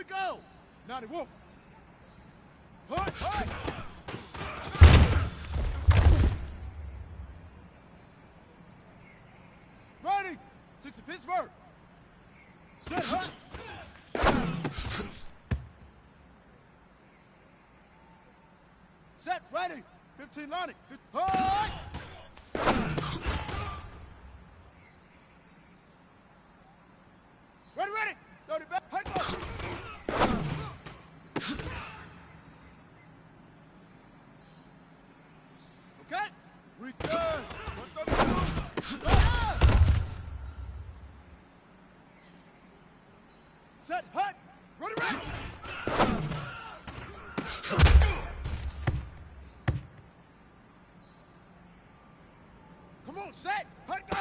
go! 91. Hut, hut! Ready! 60 Pittsburgh. Set hut! Set, ready! 15 Lonnie. Hut! Ready, ready! 30 back, hut, go! Okay, return. What's going to do? Set, hut. Ready, ready. Come on, set, hut, go.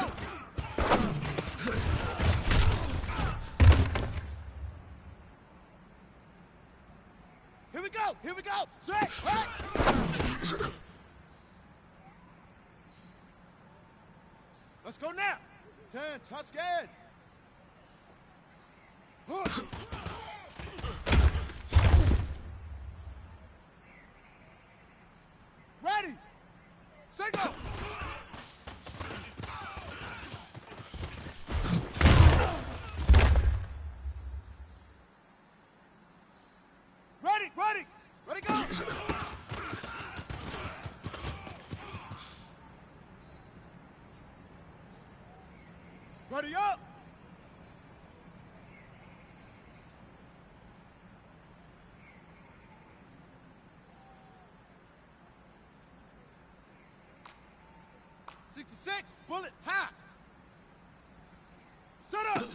Here we go. Here we go. Set, hut. Let's go now. 10, Tuscan. Hook. Ready. Set, go. Ready, ready. Ready, go. Ready up! '66, bullet high! Set up!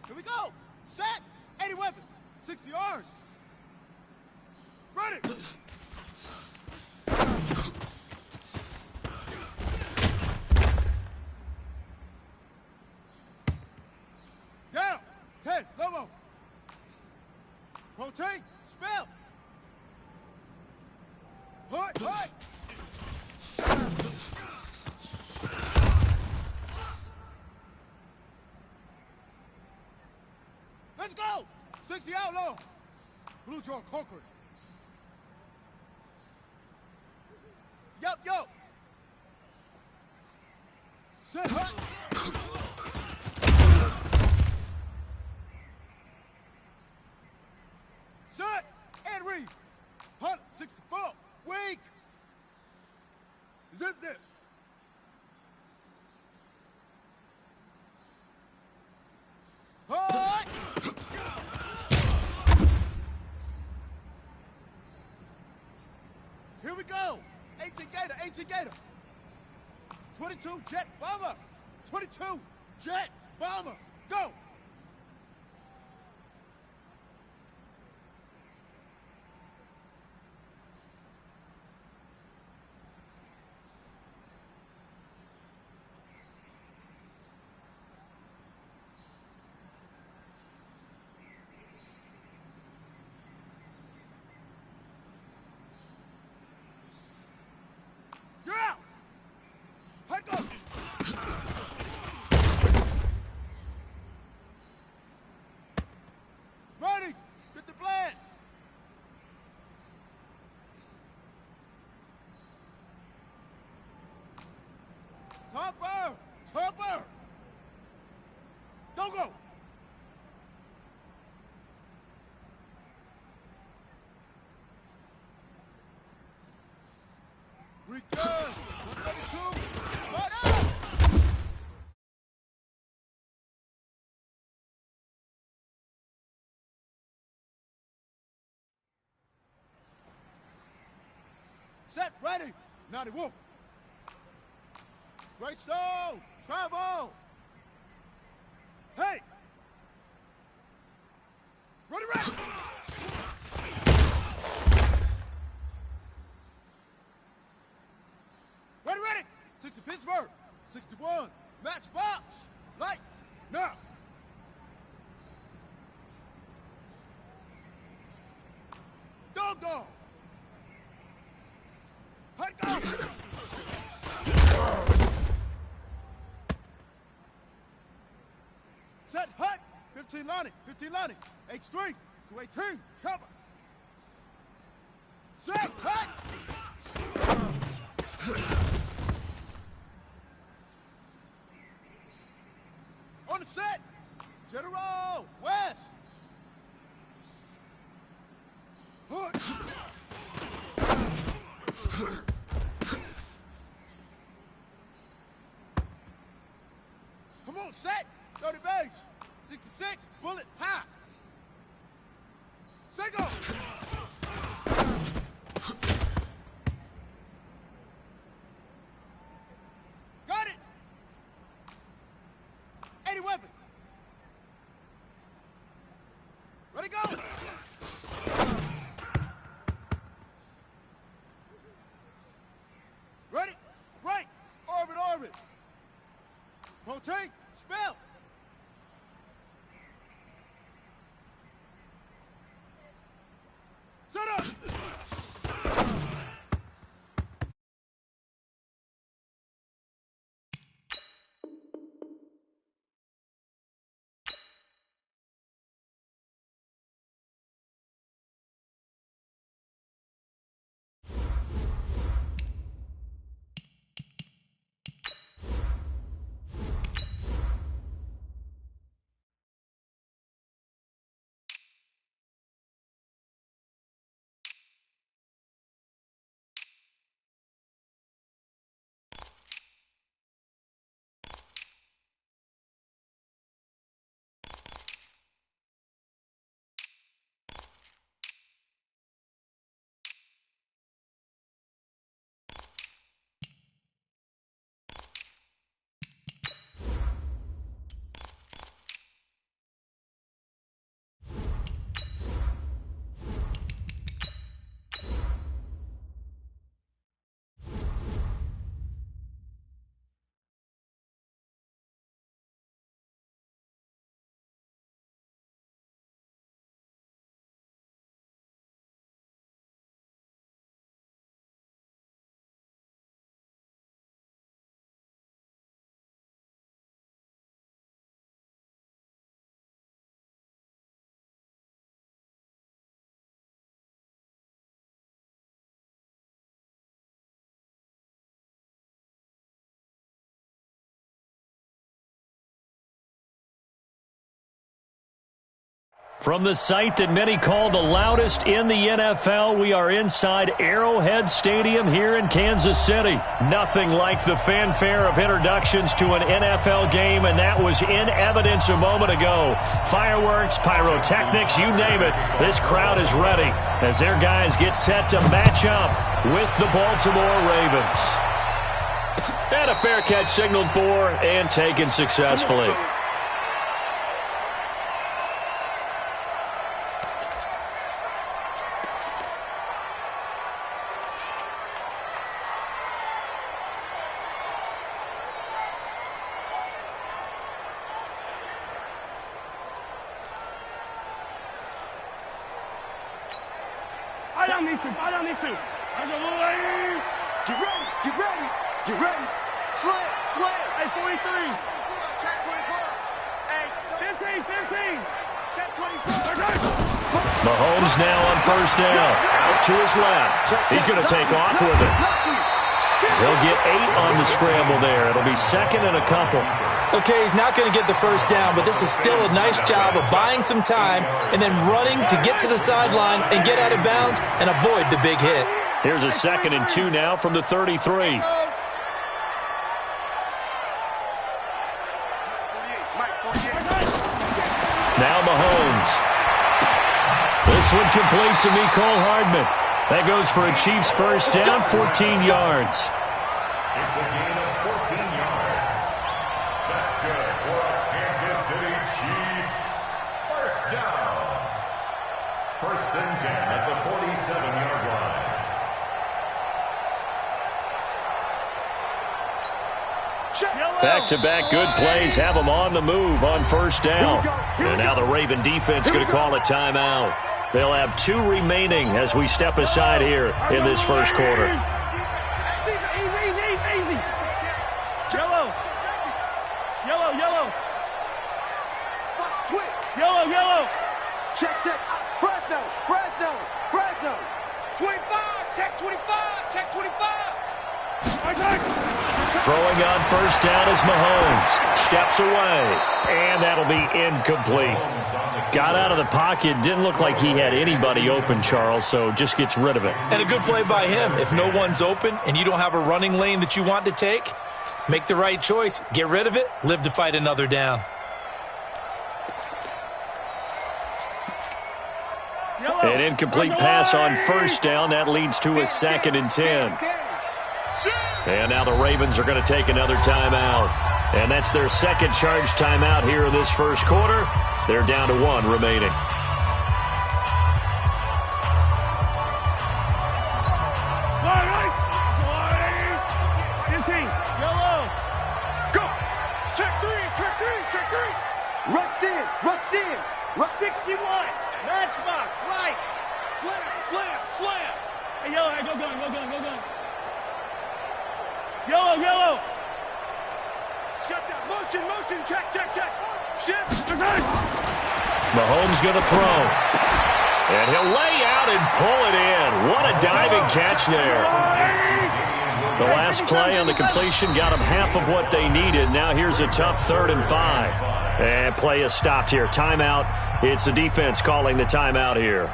Here we go! Set! 80 weapon! 60 orange! Ready! Down! 10, Lobo! Protein, spell! Hut, hut! Let's go! 60 outlaw! Blue jaw conquerors! Yup, yup. Set hut. Set and read. 164. Weak. Zip zip. Hut. Here we go. 18 Gator, 18 Gator. 22 Jet Bomber. 22 Jet Bomber. Go. You're out. Hut, go. Ready. Get the plan. Topper. Topper. Don't go. Return. 132. Right up. Set, ready. 91. Great stone. Travel. Hey. Ready, ready. Ready, ready. 60 Pittsburgh. 61. Matchbox. Light. Now. Dog dog. Hut, go. 15 lining, 15 lining. H3 to 18. Cover. Set, cut. On the set. General, west. Hood. Come on, set. 30 base. 66, bullet, high. Single. Got it. 80 weapon. Ready, go. Ready, right, orbit, orbit. Rotate, spell. Set up. From the site that many call the loudest in the NFL, we are inside Arrowhead Stadium here in Kansas City. Nothing like the fanfare of introductions to an NFL game, and that was in evidence a moment ago. Fireworks, pyrotechnics, you name it. This crowd is ready as their guys get set to match up with the Baltimore Ravens. And a fair catch signaled for and taken successfully. Down these two. Get ready, get ready, get ready. Slam. Hey, 43. Check 24. Hey, 15. Check 24. Mahomes now on first down. Out to his left. He's going to take off with it. He'll get 8 on the scramble there. It'll be second and a couple. Okay, he's not going to get the first down, but this is still a nice job of buying some time and then running to get to the sideline and get out of bounds and avoid the big hit. Here's a 2nd and 2 now from the 33. Now Mahomes. This one complete to Mecole Hardman. That goes for a Chiefs first down, 14 yards. It's a gain of 14 yards. That's good for a Kansas City Chiefs. First down. First and 10 at the 47-yard line. Back-to-back good plays have them on the move on first down. And now the Raven defense going to call a timeout. They'll have 2 remaining as we step aside here in this first quarter. Easy. Yellow. Check, check. Fresno, Fresno, Fresno. 25, check 25, check 25. Throwing on first down is Mahomes. Steps away, and that'll be incomplete. Got out of the pocket. Didn't look like he had anybody open, Charles, so just gets rid of it. And a good play by him. If no one's open and you don't have a running lane that you want to take, make the right choice. Get rid of it. Live to fight another down. An incomplete pass on first down. That leads to a 2nd and 10. And now the Ravens are going to take another timeout. And that's their second charge timeout here in this first quarter. They're down to 1 remaining. Rush in, rush in. Rush 61. Matchbox, light. Slam, slam, slam. Hey, yellow, hey, go gun, go gun, go gun. Yellow, yellow. Shut down. Motion, motion. Check, check, check. Shift. Mahomes going to throw. And he'll lay out and pull it in. What a diving catch there. The last play on the completion got them half of what they needed. Now here's a tough 3rd and 5. And play is stopped here. Timeout. It's the defense calling the timeout here.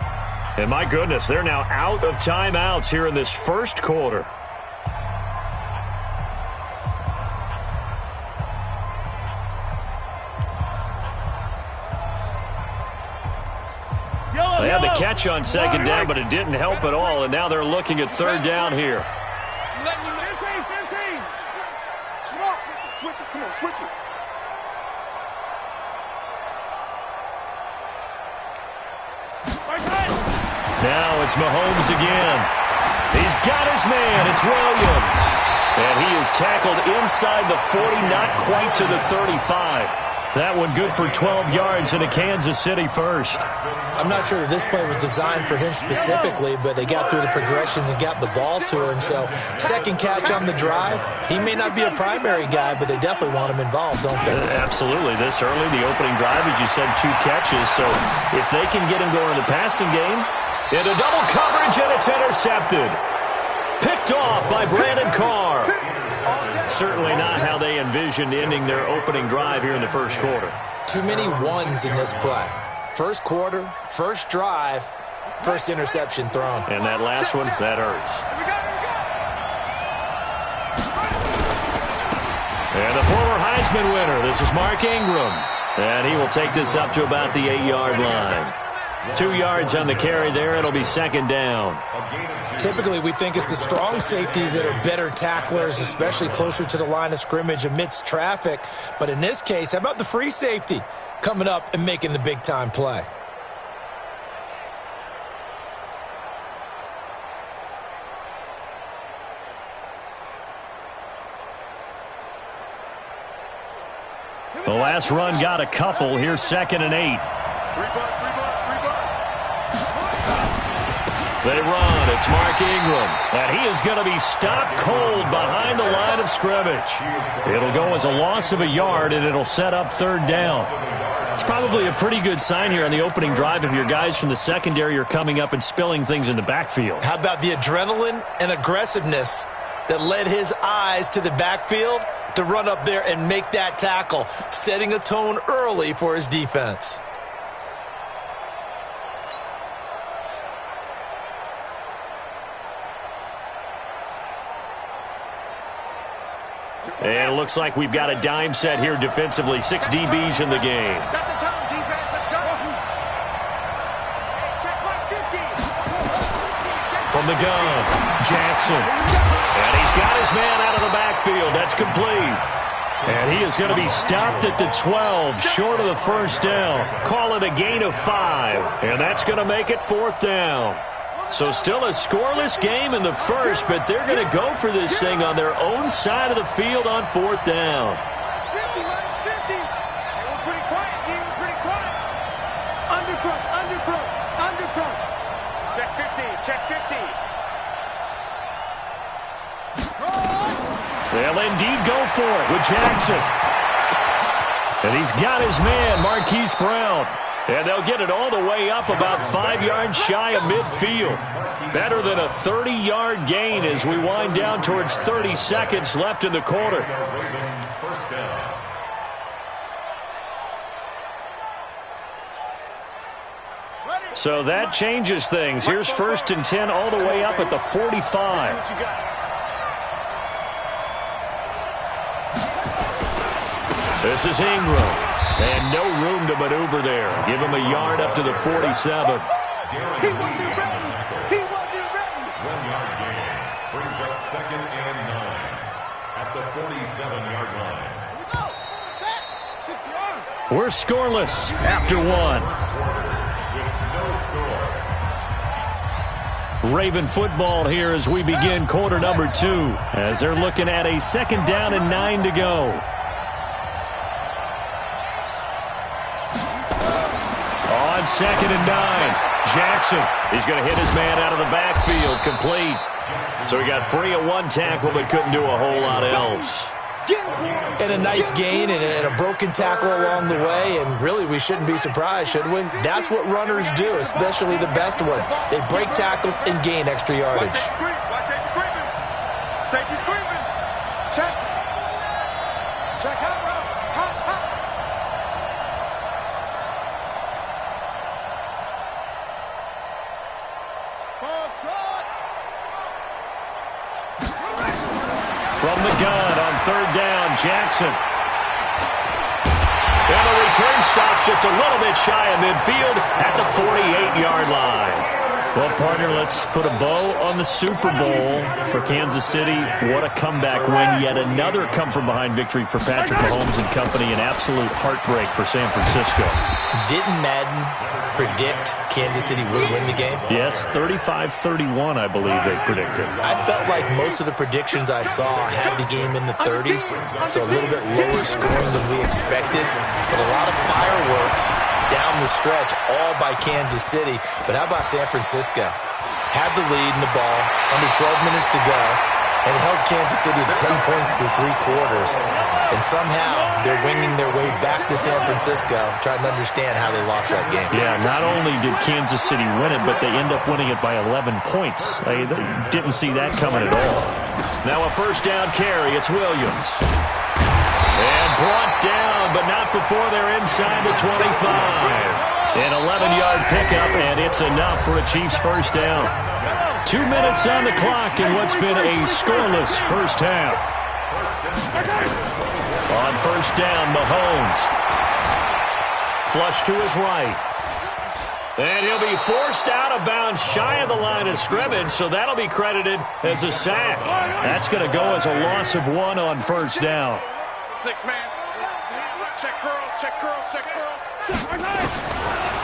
And my goodness, they're now out of timeouts here in this first quarter. They had the catch on 2nd down, but it didn't help at all. And now they're looking at 3rd down here. 15. Switch it. Come on, switch it. Now it's Mahomes again. He's got his man. It's Williams. And he is tackled inside the 40, not quite to the 35. That one good for 12 yards in a Kansas City first. I'm not sure that this play was designed for him specifically, but they got through the progressions and got the ball to him. So, second catch on the drive. He may not be a primary guy, but they definitely want him involved, don't they? Absolutely. This early, the opening drive, as you said, 2 catches. So, if they can get him going in the passing game, into double coverage, and it's intercepted. Picked off by Brandon Carr. Certainly not how they envisioned ending their opening drive here in the first quarter. Too many ones in this play. First quarter, first drive, first interception thrown. And that last one, that hurts. And the former Heisman winner, this is Mark Ingram. And he will take this up to about the 8-yard line. 2 yards on the carry there. It'll be 2nd down. Typically, we think it's the strong safeties that are better tacklers, especially closer to the line of scrimmage amidst traffic. But in this case, how about the free safety coming up and making the big-time play? The last run got a couple. Here's 2nd and 8. They run. It's Mark Ingram. And he is going to be stopped cold behind the line of scrimmage. It'll go as a loss of a yard, and it'll set up 3rd down. It's probably a pretty good sign here on the opening drive if your guys from the secondary are coming up and spilling things in the backfield. How about the adrenaline and aggressiveness that led his eyes to the backfield to run up there and make that tackle, setting a tone early for his defense. And it looks like we've got a dime set here defensively. 6 DBs in the game. Set the tone, defense. Let's go. Check 150. From the gun, Jackson. And he's got his man out of the backfield. That's complete. And he is going to be stopped at the 12, short of the first down. Call it a gain of 5. And that's going to make it 4th down. So still a scoreless game in the first, but they're going to go for this thing on their own side of the field on 4th down. Minus 50, minus 50. They were pretty quiet, D. We're pretty quiet. Undercrunch, undercrunch, undercrunch. Check 50, check 50. They'll indeed go for it with Jackson. And he's got his man, Marquise Brown. And they'll get it all the way up about 5 yards shy of midfield. Better than a 30-yard gain as we wind down towards 30 seconds left in the quarter. So that changes things. Here's 1st and 10 all the way up at the 45. This is Ingram. And no room to maneuver there. Give him a yard up to the 47. He wasn't ready. He wasn't ready. 1-yard gain brings up 2nd and 9 at the 47-yard line. We're scoreless after 1. With no score. Raven football here as we begin quarter number 2. As they're looking at a 2nd down and 9 to go. On 2nd and 9, Jackson. He's going to hit his man out of the backfield, complete. So he got free of 1 tackle, but couldn't do a whole lot else. And a nice gain and a broken tackle along the way, and really we shouldn't be surprised, should we? That's what runners do, especially the best ones. They break tackles and gain extra yardage. Watch safety creeping. Safety's creeping. Check. Check hot, bro. Hot. From the gun on 3rd down, Jackson. And the return stops just a little bit shy of midfield at the 48-yard line. Well, partner, let's put a bow on the Super Bowl for Kansas City. What a comeback win. Yet another come-from-behind victory for Patrick Mahomes and company. An absolute heartbreak for San Francisco. Didn't Madden predict Kansas City would win the game? Yes, 35-31, I believe they predicted. I felt like most of the predictions I saw had the game in the 30s, so a little bit lower scoring than we expected, but a lot of fireworks down the stretch, all by Kansas City. But how about San Francisco? Had the lead in the ball, under 12 minutes to go, and held Kansas City to 10 points through 3 quarters. And somehow they're winging their way back to San Francisco, trying to understand how they lost that game. Yeah, not only did Kansas City win it, but they end up winning it by 11 points. They didn't see that coming at all. Now a 1st down carry. It's Williams. And brought down, but not before they're inside the 25. An 11-yard pickup, and it's enough for a Chiefs 1st down. 2 minutes on the clock in what's been a scoreless first half. On 1st down, Mahomes. Flush to his right. And he'll be forced out of bounds shy of the line of scrimmage, so that'll be credited as a sack. That's going to go as a loss of 1 on 1st down. 6-man. Check curls, check curls, check curls.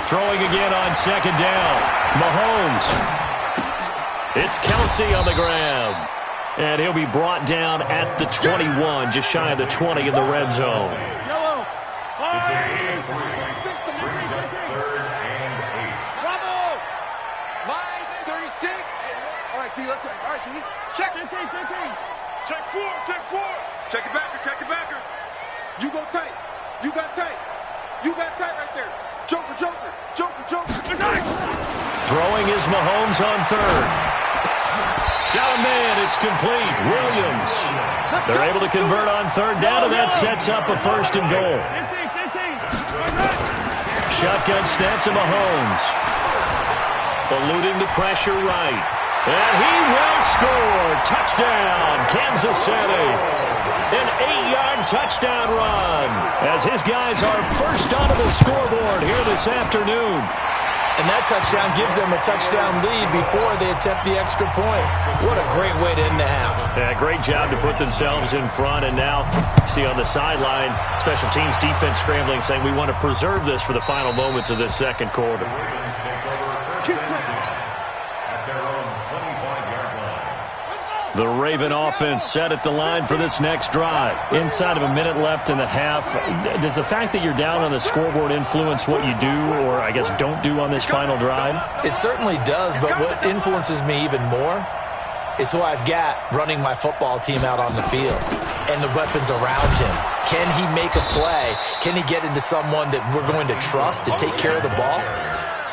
Throwing again on 2nd down. Mahomes. It's Kelsey on the ground. And he'll be brought down at the 21, just shy of the 20 in the red zone. Yellow. It's a gain of 3. Brings up 3rd and 8. Bravo. Line 36. All right, T, let's check. All right, T. Check. 15. Check 4, check 4. Check it backer, check it backer. You go tight. You got tight. You got tight right there. Joker. Throwing is Mahomes on 3rd. Got a man, it's complete. Williams. They're able to convert on 3rd down, and that sets up a 1st and goal. 15. Shotgun snap to Mahomes. Eluding the pressure right. And he will score. Touchdown, Kansas City. An 8-yard touchdown run as his guys are first onto the scoreboard here this afternoon. And that touchdown gives them a touchdown lead before they attempt the extra point. What a great way to end the half. Yeah, great job to put themselves in front. And now, see on the sideline, special teams defense scrambling, saying we want to preserve this for the final moments of this 2nd quarter. The Raven offense set at the line for this next drive. Inside of a minute left in the half, does the fact that you're down on the scoreboard influence what you do, or I guess don't do on this final drive? It certainly does, but what influences me even more is who I've got running my football team out on the field and the weapons around him. Can he make a play? Can he get into someone that we're going to trust to take care of the ball?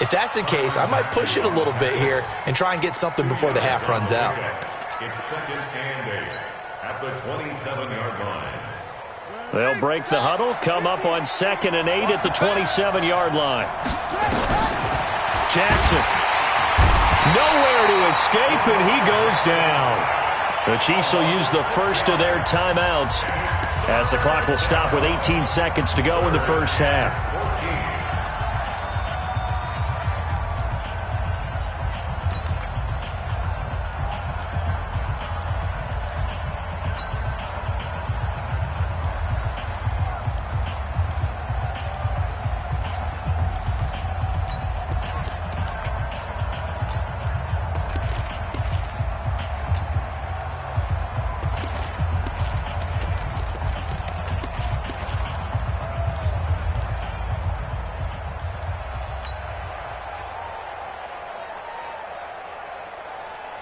If that's the case, I might push it a little bit here and try and get something before the half runs out. It's 2nd and 8 at the 27-yard line. They'll break the huddle, come up on 2nd and 8 at the 27-yard line. Jackson. Nowhere to escape, and he goes down. The Chiefs will use the first of their timeouts as the clock will stop with 18 seconds to go in the first half.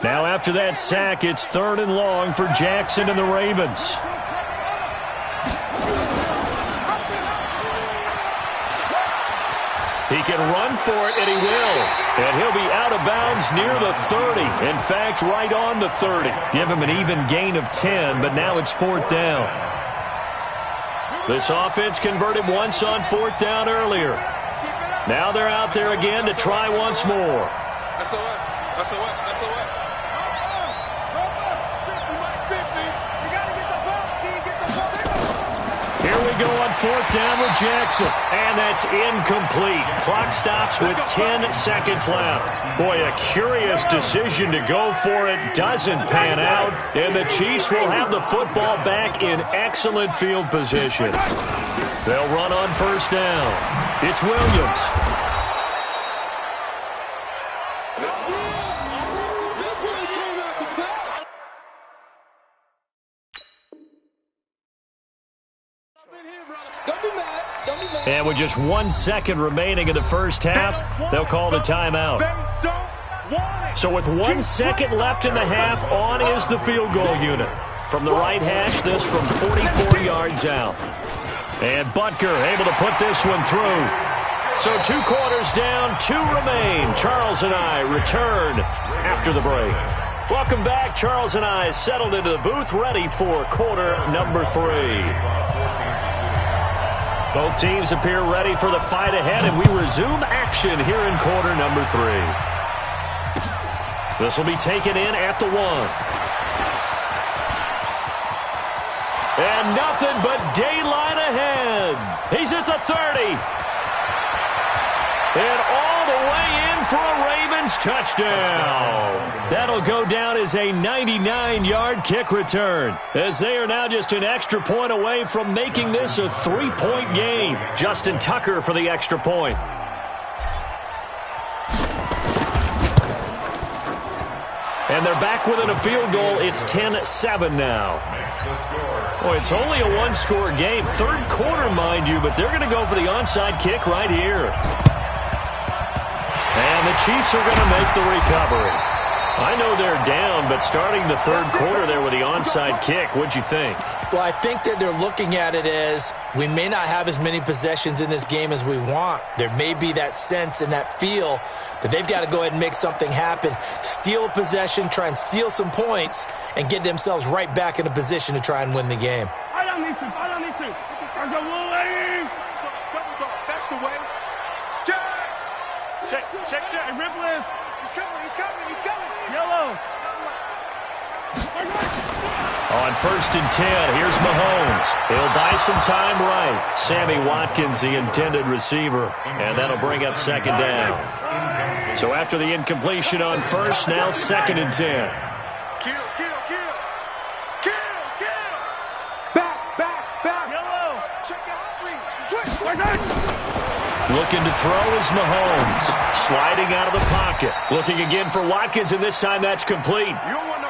Now after that sack, it's 3rd and long for Jackson and the Ravens. He can run for it, and he will. And he'll be out of bounds near the 30. In fact, right on the 30. Give him an even gain of 10, but now it's 4th down. This offense converted once on 4th down earlier. Now they're out there again to try once more. Here we go on 4th down with Jackson, and that's incomplete. Clock stops with 10 seconds left. Boy, a curious decision to go for it doesn't pan out, and the Chiefs will have the football back in excellent field position. They'll run on 1st down. It's Williams. And with just 1 second remaining in the first half, they'll call the timeout. So with 1 second left in the half, on is the field goal unit. From the right hash, this from 44 yards out. And Butker able to put this one through. So 2 quarters down, 2 remain. Charles and I return after the break. Welcome back. Charles and I settled into the booth, ready for quarter number 3. Both teams appear ready for the fight ahead, and we resume action here in quarter number 3. This will be taken in at the 1. And nothing but daylight ahead. He's at the 30. And all the way in for a Ravens touchdown. That'll go down as a 99-yard kick return, as they are now just an extra point away from making this a 3-point game. Justin Tucker for the extra point. And they're back within a field goal. It's 10-7 now. Boy, it's only a one-score game. Third quarter, mind you, but they're going to go for the onside kick right here. And the Chiefs are going to make the recovery. I know they're down, but starting the third quarter there with the onside kick, what'd you think? Well, I think that they're looking at it as we may not have as many possessions in this game as we want. There may be that sense and that feel that they've got to go ahead and make something happen, steal a possession, try and steal some points, and get themselves right back in a position to try and win the game. I don't need to. That's the way. Check. Ripple. He's coming. Yellow. On 1st and 10, here's Mahomes. He'll buy some time right. Sammy Watkins, the intended receiver, and that'll bring up 2nd down. So after the incompletion on 1st, now 2nd and 10. Kill. Back. Yellow. Check the hot read. Switch. Looking to throw is Mahomes. Sliding out of the pocket. Looking again for Watkins, and this time that's complete.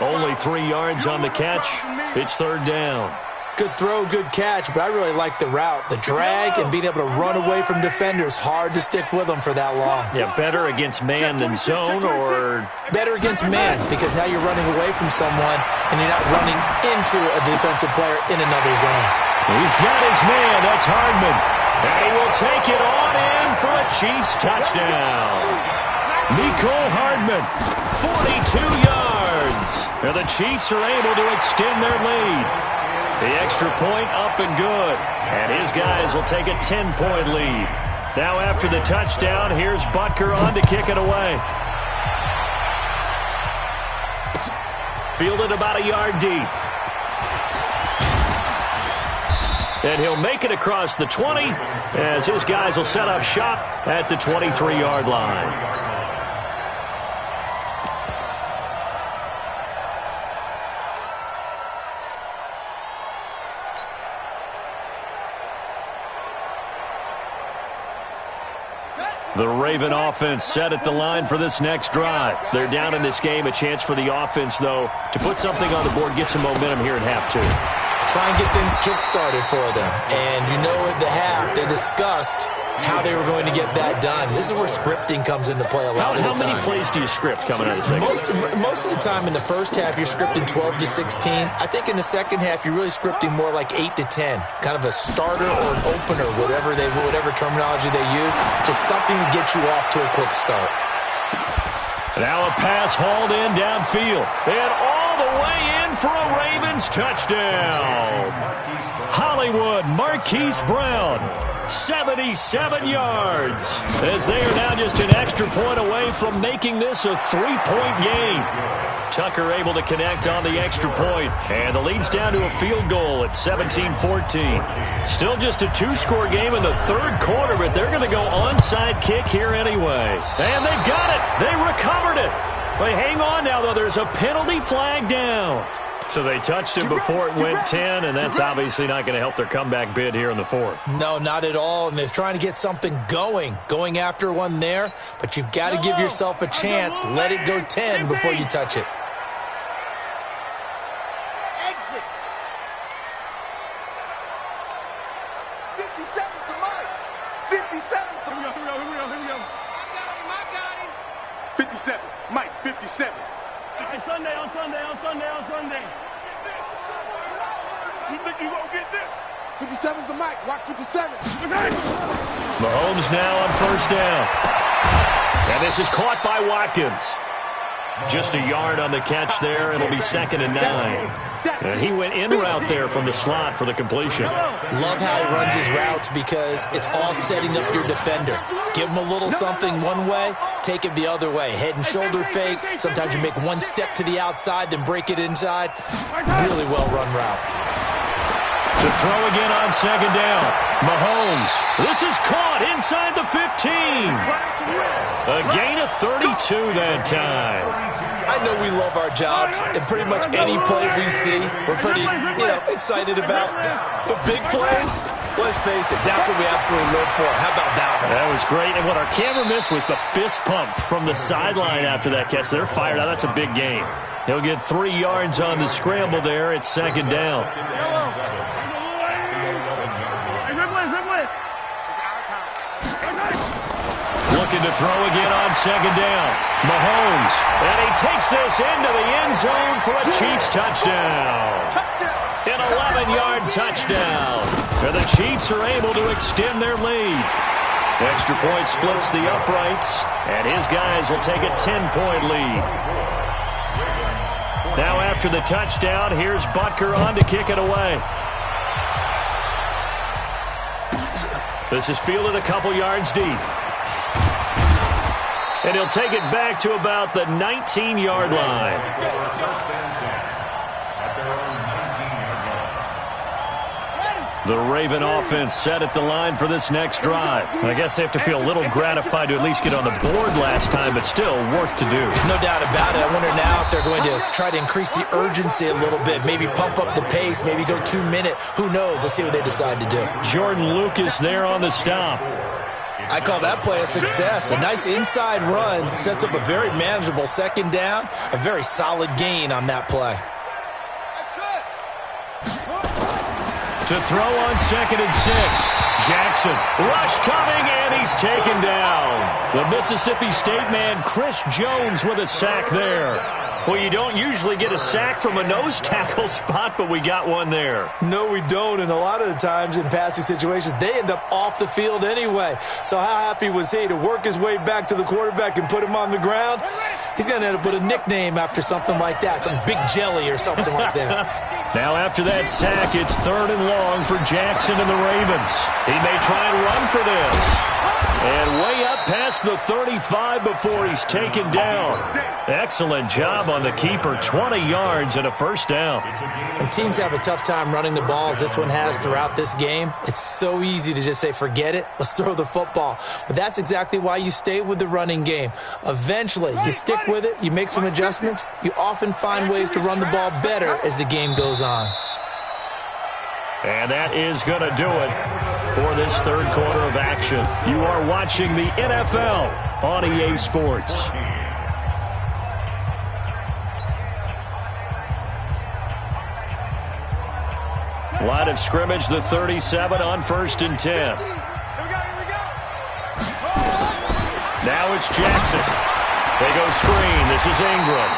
Only 3 yards on the catch. It's 3rd down. Good throw, good catch, but I really like the route. The drag and being able to run away from defenders, hard to stick with them for that long. Yeah, better against man than zone, or? Better against man, because now you're running away from someone and you're not running into a defensive player in another zone. He's got his man. That's Hardman. And he will take it on in for a Chiefs touchdown. Mecole Hardman, 42 yards. And the Chiefs are able to extend their lead. The extra point up and good. And his guys will take a 10-point lead. Now after the touchdown, here's Butker on to kick it away. Fielded about a yard deep. And he'll make it across the 20 as his guys will set up shop at the 23-yard line. The Raven offense set at the line for this next drive. They're down in this game. A chance for the offense, though, to put something on the board, get some momentum here at half two. Try and get things kick-started for them. And you know at the half, they discussed how they were going to get that done. This is where scripting comes into play a lot of the time. How many plays do you script coming out of the second? Most of the time in the first half, you're scripting 12 to 16. I think in the second half, you're really scripting more like 8 to 10. Kind of a starter or an opener, whatever terminology they use. Just something to get you off to a quick start. Now a pass hauled in downfield. And all the way in for a Ravens touchdown. Hollywood Marquise Brown, 77 yards, as they are now just an extra point away from making this a 3-point game. Tucker able to connect on the extra point, and the lead's down to a field goal at 17-14. Still just a two-score game in the third quarter, but they're going to go onside kick here anyway. And they've got it. They recovered it. But hang on now, though. There's a penalty flag down. So they touched him before it went 10, and that's obviously not going to help their comeback bid here in the fourth. No, not at all, and they're trying to get something going after one there, but you've got to give yourself a chance. Let it go 10 before you touch it. Exit. 57 to Mike. 57 to Mike. Here we go. I got him. 57. Mike, 57. Sunday. You think you gonna get this? 57's the mic. Watch 57. Mahomes now on first down. And this is caught by Watkins. Just a yard on the catch there. It'll be 2nd and 9. And he went in route there from the slot for the completion. Love how he runs his routes because it's all setting up your defender. Give him a little something one way, take it the other way. Head and shoulder fake. Sometimes you make one step to the outside, then break it inside. Really well-run route. To throw again on 2nd down. Mahomes. This is caught inside the 15. A gain of 32 that time. I know we love our jobs, and pretty much any play we see, we're pretty, excited about. The big plays, let's face it, that's what we absolutely live for. How about that one? That was great, and what our camera missed was the fist pump from the sideline after that catch. They're fired out. That's a big game. He'll get 3 yards on the scramble there. It's 2nd down. Looking to throw again on 2nd down. Mahomes. And he takes this into the end zone for a Chiefs touchdown. An 11-yard touchdown. And the Chiefs are able to extend their lead. Extra point splits the uprights. And his guys will take a 10-point lead. Now after the touchdown, here's Butker on to kick it away. This is fielded a couple yards deep. And he'll take it back to about the 19-yard line. The Raven offense set at the line for this next drive. I guess they have to feel a little gratified to at least get on the board last time, but still work to do. No doubt about it. I wonder now if they're going to try to increase the urgency a little bit, maybe pump up the pace, maybe go 2-minute. Who knows? Let's see what they decide to do. Jordan Lucas there on the stop. I call that play a success. A nice inside run sets up a very manageable 2nd down. A very solid gain on that play. To throw on 2nd and 6. Jackson. Rush coming, and he's taken down. The Mississippi State man, Chris Jones, with a sack there. Well, you don't usually get a sack from a nose tackle spot, but we got one there. No, we don't, and a lot of the times in passing situations, they end up off the field anyway. So how happy was he to work his way back to the quarterback and put him on the ground? He's going to end up with a nickname after something like that, some Big Jelly or something like that. Now after that sack, it's 3rd and long for Jackson and the Ravens. He may try and run for this. And way up past the 35 before he's taken down. Excellent job on the keeper. 20 yards and a first down. And teams have a tough time running the ball as this one has throughout this game. It's so easy to just say, forget it, let's throw the football. But that's exactly why you stay with the running game. Eventually, you stick with it, you make some adjustments, you often find ways to run the ball better as the game goes on. And that is going to do it for this 3rd quarter of action. You are watching the NFL on EA Sports. Line of scrimmage, the 37 on 1st and 10. Now it's Jackson. They go screen. This is Ingram.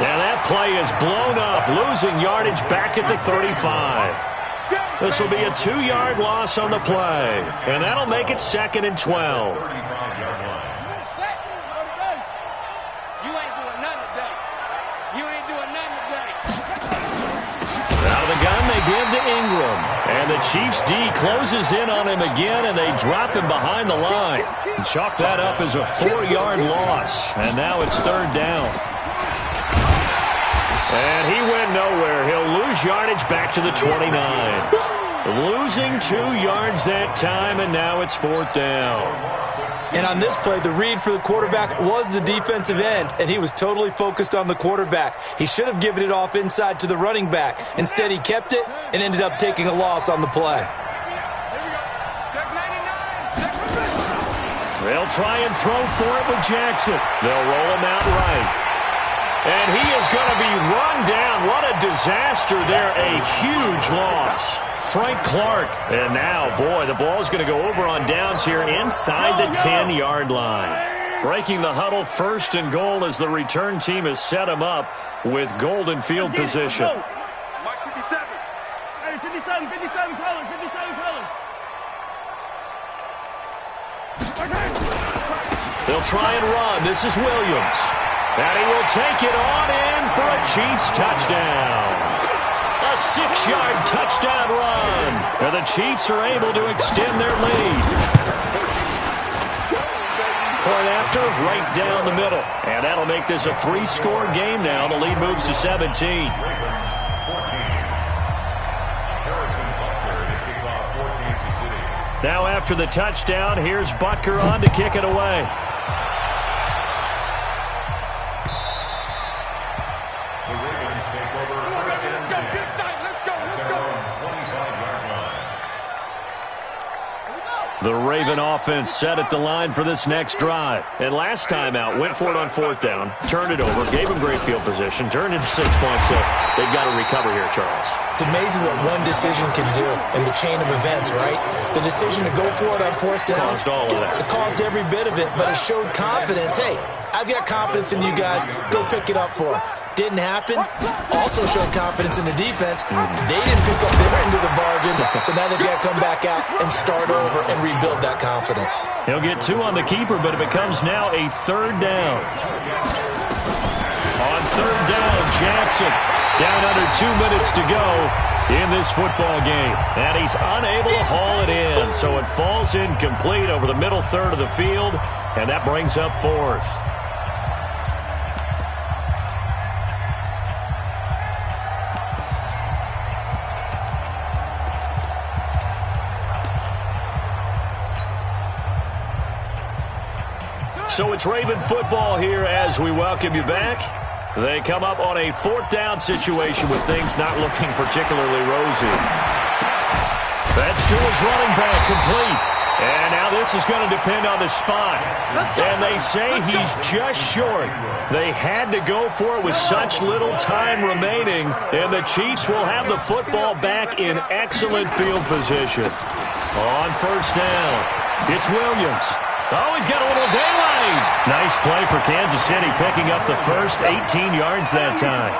And that play is blown up, losing yardage back at the 35. This will be a 2-yard loss on the play, and that'll make it 2nd and 12. You ain't doing nothing today. You ain't doing nothing today. Out of the gun, they give to Ingram. And the Chiefs D closes in on him again, and they drop him behind the line. And chalk that up as a 4-yard loss. And now it's 3rd down. And he went nowhere. He'll lose yardage back to the 29. Losing 2 yards that time, and now it's 4th down. And on this play, the read for the quarterback was the defensive end, and he was totally focused on the quarterback. He should have given it off inside to the running back. Instead, he kept it and ended up taking a loss on the play. They'll try and throw for it with Jackson. They'll roll him out right. And he is going to be run down. What a disaster there. A huge loss. Frank Clark. And now, boy, the ball's going to go over on downs here inside the 10-yard line. Breaking the huddle, 1st and goal as the return team has set him up with golden field position. Mike 57. Hey, 57 colors, 57 colors. They'll try and run. This is Williams. And he will take it on in for a Chiefs touchdown. A 6-yard touchdown run. And the Chiefs are able to extend their lead. Point after, right down the middle. And that'll make this a 3-score game now. The lead moves to 17. Now after the touchdown, here's Butker on to kick it away. The Raven offense set at the line for this next drive. And last time out, went for it on 4th down, turned it over, gave him great field position, turned into 6 points, so they've got to recover here, Charles. It's amazing what one decision can do in the chain of events, right? The decision to go for it on 4th down. Caused all of that. It caused every bit of it, but it showed confidence. Hey, I've got confidence in you guys. Go pick it up for them. Didn't happen. Also showed confidence in the defense. They didn't pick up their end of the bargain, so now they've got to come back out and start over and rebuild that confidence. He'll get 2 on the keeper, but it becomes now a 3rd down. On 3rd down, Jackson down under 2 minutes to go in this football game. And he's unable to haul it in, so it falls incomplete over the middle third of the field, and that brings up 4th. So it's Raven football here as we welcome you back. They come up on a 4th down situation with things not looking particularly rosy. That's to his running back, complete. And now this is going to depend on the spot. And they say he's just short. They had to go for it with such little time remaining. And the Chiefs will have the football back in excellent field position. On first down, it's Williams. Oh, he's got a little daylight. Nice play for Kansas City, picking up the first 18 yards that time.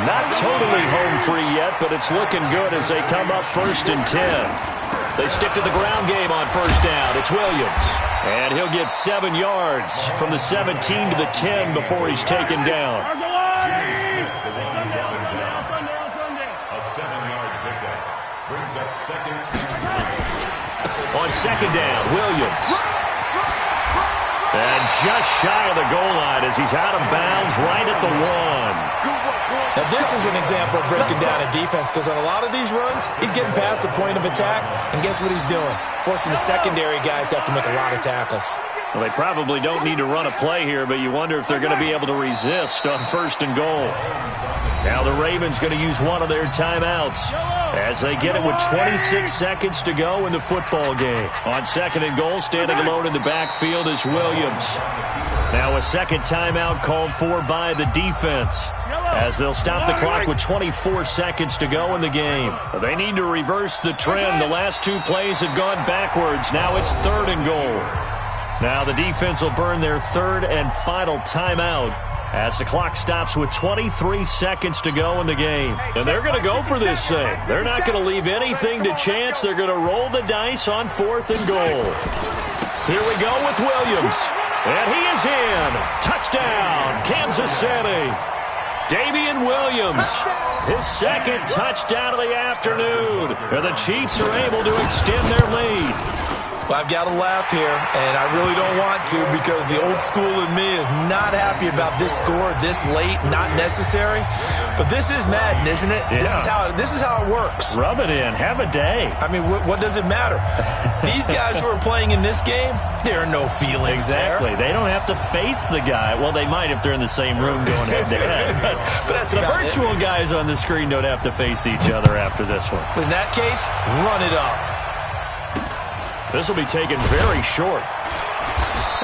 Not totally home free yet, but it's looking good as they come up 1st and 10. They stick to the ground game on first down. It's Williams. And he'll get 7 yards from the 17 to the 10 before he's taken down. A 7-yard pickup brings up second. On second down, Williams. And just shy of the goal line as he's out of bounds right at the 1. Now, this is an example of breaking down a defense because on a lot of these runs, he's getting past the point of attack, and guess what he's doing? Forcing the secondary guys to have to make a lot of tackles. Well, they probably don't need to run a play here, but you wonder if they're going to be able to resist on 1st and goal. Now the Ravens going to use one of their timeouts as they get it with 26 seconds to go in the football game. On 2nd and goal, standing alone in the backfield is Williams. Now a second timeout called for by the defense as they'll stop the clock with 24 seconds to go in the game. They need to reverse the trend. The last 2 plays have gone backwards. Now it's 3rd and goal. Now the defense will burn their 3rd and final timeout as the clock stops with 23 seconds to go in the game. And they're going to go for this thing. They're not going to leave anything to chance. They're going to roll the dice on 4th and goal. Here we go with Williams. And he is in. Touchdown, Kansas City. Damian Williams, his 2nd touchdown of the afternoon. And the Chiefs are able to extend their lead. Well, I've got to laugh here, and I really don't want to because the old school in me is not happy about this score this late, not necessary. But this is Madden, isn't it? Yeah. This is how it works. Rub it in. Have a day. I mean, what does it matter? These guys who are playing in this game, there are no feelings Exactly. there. They don't have to face the guy. Well, they might if they're in the same room going head-to-head. But that's the about virtual guys on the screen don't have to face each other after this one. In that case, run it up. This will be taken very short.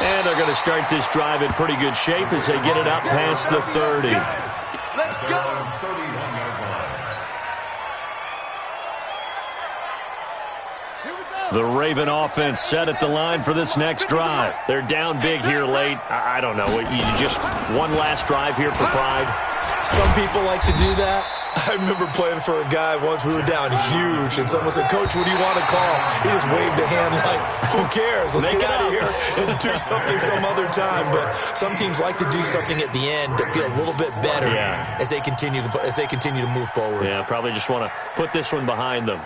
And they're going to start this drive in pretty good shape as they get it up past the 30. Let's go. 31-yard line. The Raven offense set at the line for this next drive. They're down big here late. I don't know. You just one last drive here for pride. Some people like to do that. I remember playing for a guy once. We were down huge, and someone said, "Coach, what do you want to call?" He just waved a hand like, "Who cares? Let's get out of here and do something some other time." But some teams like to do something at the end to feel a little bit better as they continue to move forward. Yeah, probably just want to put this one behind them.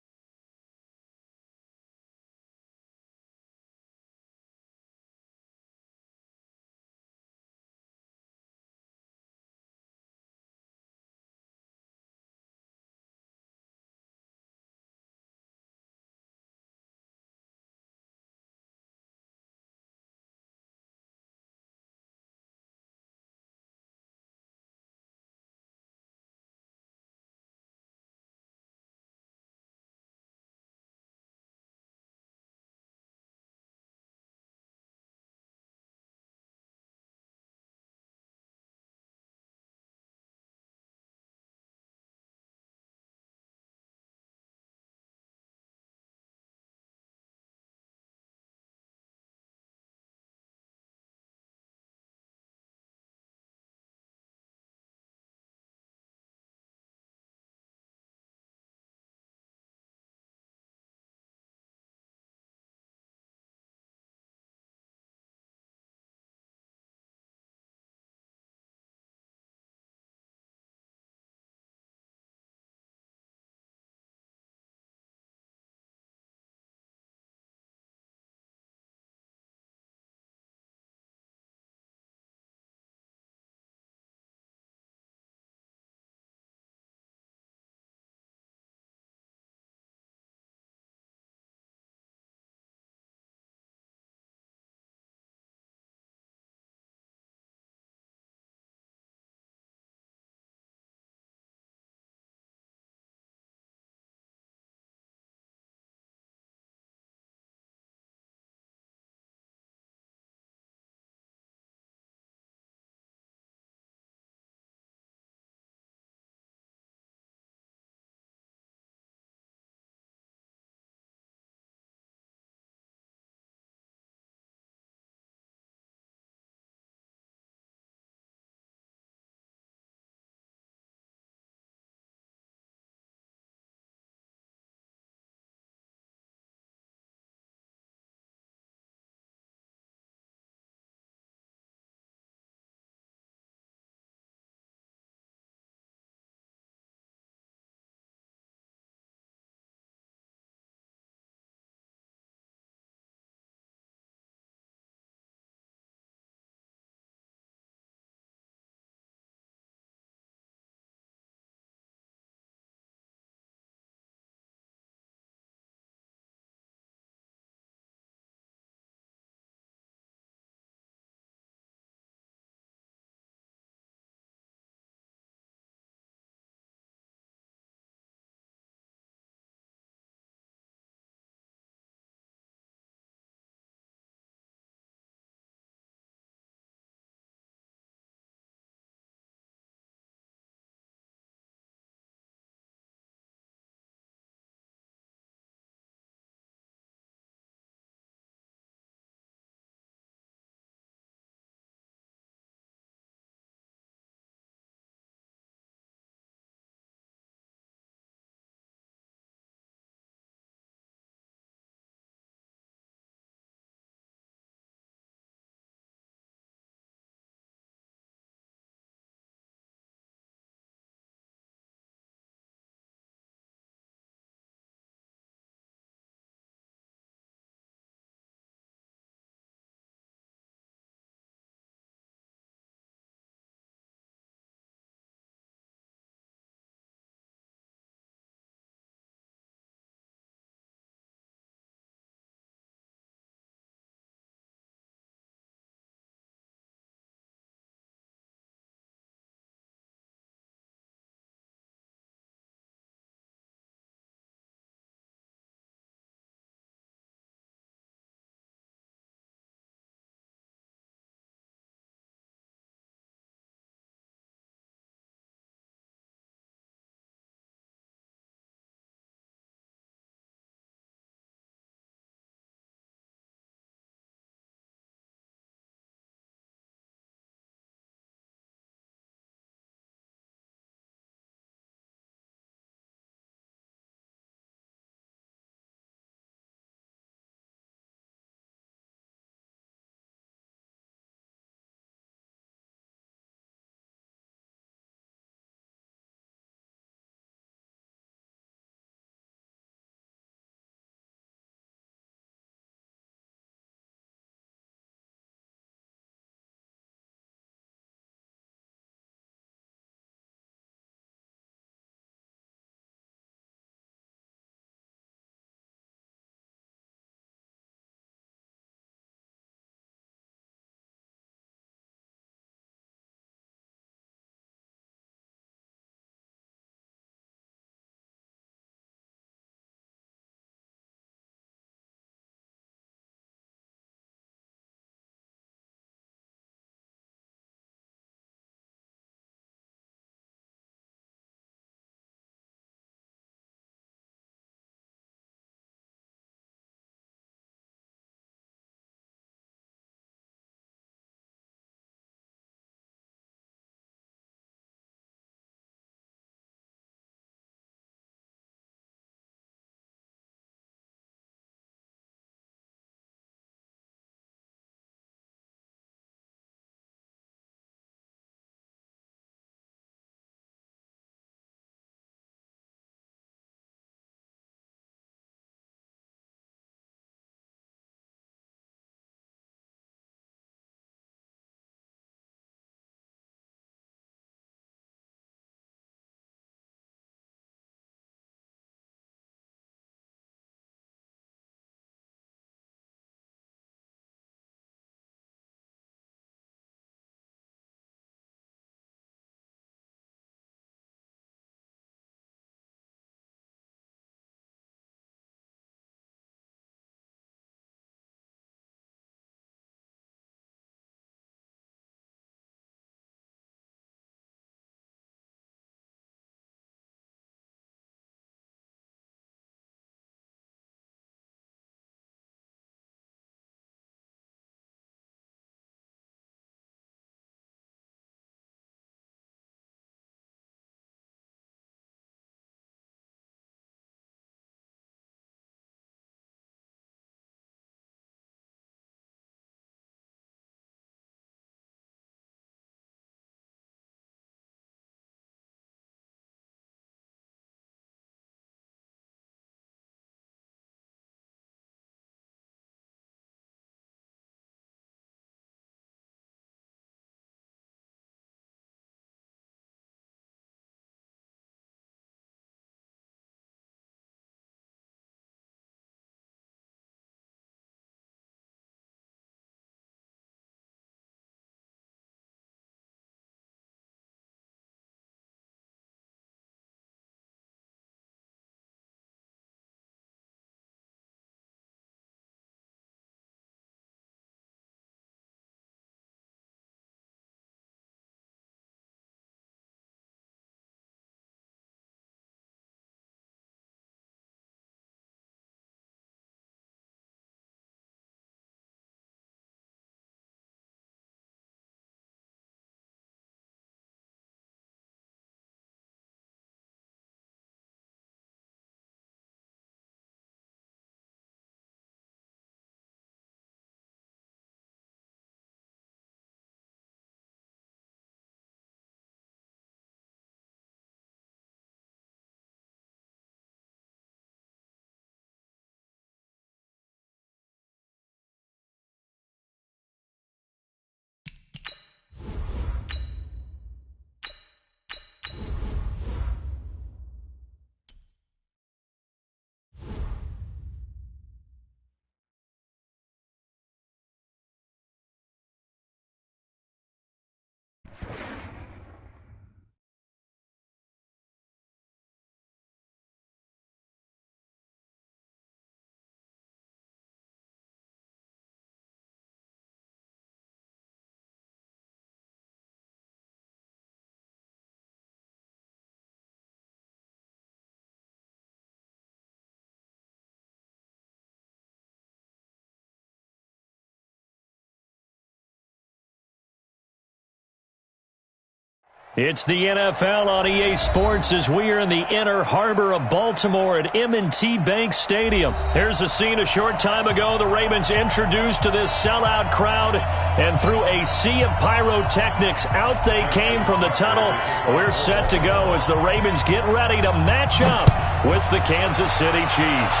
It's the NFL on EA Sports as we are in the inner harbor of Baltimore at M&T Bank Stadium. Here's a scene a short time ago. The Ravens introduced to this sellout crowd, and through a sea of pyrotechnics, out they came from the tunnel. We're set to go as the Ravens get ready to match up with the Kansas City Chiefs.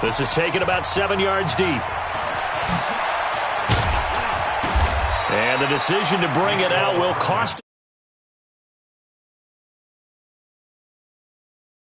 This is taken about 7 yards deep. And the decision to bring it out will cost